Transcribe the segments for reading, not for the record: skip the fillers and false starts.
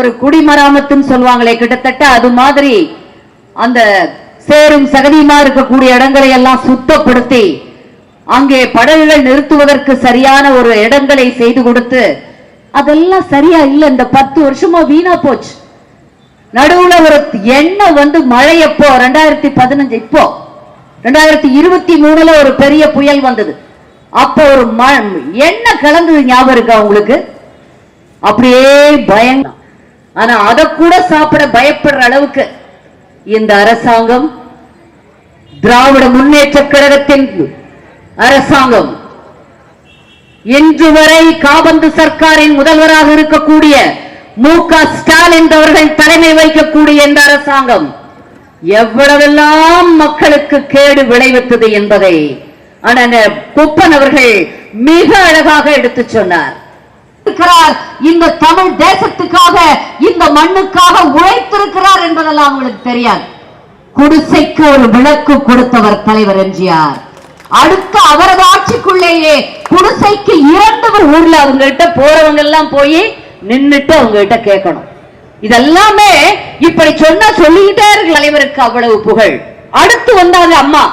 ஒரு குடிமராமத்துன்னு சொல்லுவாங்களே, கிட்டத்தட்ட அது மாதிரி அந்த சேரும் சகதியுமா இருக்கக்கூடிய இடங்களை எல்லாம் சுத்தப்படுத்தி அங்கே படகுகள் நிறுத்துவதற்கு சரியான ஒரு இடங்களை செய்து கொடுத்து அதெல்லாம் சரியா இல்ல. இந்த 10 வருஷமா வீணா போச்சு. நடுவுல ஒரு எண்ணெய் மழை எப்போ 2015, இப்போ 2023 ஒரு பெரிய புயல் வந்தது. அப்ப ஒரு எண்ணெய் கலந்தது ஞாபகம் இருக்கா உங்களுக்கு? அப்படியே பயங்க. ஆனா அத கூட சாப்பிட பயப்படுற அளவுக்கு இந்த அரசாங்கம், திராவிட முன்னேற்ற கழகத்தின் அரசாங்கம், இன்று வரை காபந்து சர்க்காரின் முதல்வராக இருக்கக்கூடிய மு.க. ஸ்டாலின் அவர்கள் தலைமை வைக்கக்கூடிய இந்த அரசாங்கம் எவ்வளவெல்லாம் மக்களுக்கு கேடு விளைவித்தது என்பதை குப்பன் அவர்கள் மிக அழகாக எடுத்து சொன்னார். இந்த தமிழ் தேசத்துக்காக, இந்த மண்ணுக்காக உழைத்திருக்கிறார் என்பதெல்லாம் உங்களுக்கு தெரியாது. குடிசைக்கு ஒரு விளக்கு கொடுத்தவர் தலைவர் எம்ஜிஆர். அடுத்து அவரது ஆட்சிக்குள்ளேயே குடிசைக்கு 2 ஊர்ல அவங்க கிட்ட போறவங்க எல்லாம் போய் நின்னுட்டு அவங்க கிட்ட கேட்கணும். இதெல்லாமே இப்படி சொன்னா சொல்லிக்கிட்டே இருக்கு தலைவருக்கு அவ்வளவு புகழ். அடுத்து வந்தாங்க அம்மா.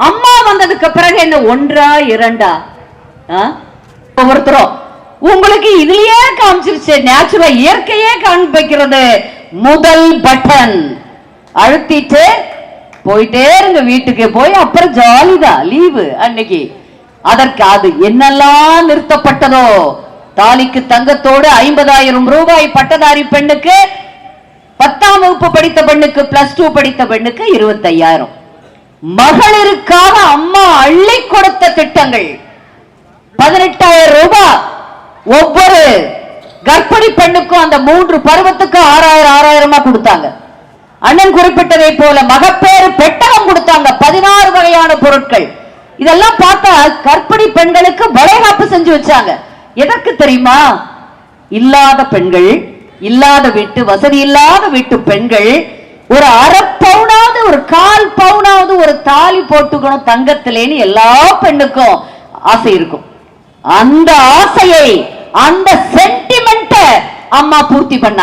அம்மா வந்ததுக்கு பிறகு என்ன 1 2 ஒவ்வொருத்தரும் உங்களுக்கு இதுலயே காமிச்சிருச்சு. நேச்சுரலா இயற்கையே காண்பிக்கிறது. முதல் பட்டன் அழுத்திட்டு போயிட்டே இருங்க வீட்டுக்கு. போய் அப்புறம் ஜாலிதான் லீவு அன்னைக்கு. அதற்கு அது என்னெல்லாம் நிறுத்தப்பட்டதோ, தாலிக்கு தங்கத்தோடு 50,000 ரூபாய் பட்டதாரி பெண்ணுக்கு, 10ஆம் வகுப்பு படித்த பெண்ணுக்கு, +2 படித்த பெண்ணுக்கு 25,000. மகளிருக்காக அம்மா அள்ளி கொடுத்த திட்டங்கள் 18,000 ரூபாய் ஒவ்வொரு கர்ப்பிணி பெண்ணுக்கும். அந்த 3 பருவத்துக்கு 6,000 கொடுத்தாங்க. அண்ணன் குறிப்பிட்டதை போல மகப்பேறு பெட்டகம் கொடுத்தாங்க. 16 வகையான பொருட்கள். இதெல்லாம் பார்த்தா கர்ப்பிணி பெண்களுக்கு வளைகாப்பு செஞ்சு வச்சாங்க. எதற்கு தெரியுமா? இல்லாத பெண்கள், இல்லாத வீட்டு வசதி இல்லாத வீட்டு பெண்கள் ஒரு 1/2 பவுனாவது, ஒரு 1/4 பவுனாவது ஒரு தாலி போட்டுக்கணும் தங்கத்திலேன்னு எல்லா பெண்ணுக்கும் ஆசை இருக்கும். அந்த ஆசையை, அந்த சென்டிமெண்ட்டை அம்மா பூர்த்தி பண்ணாங்க.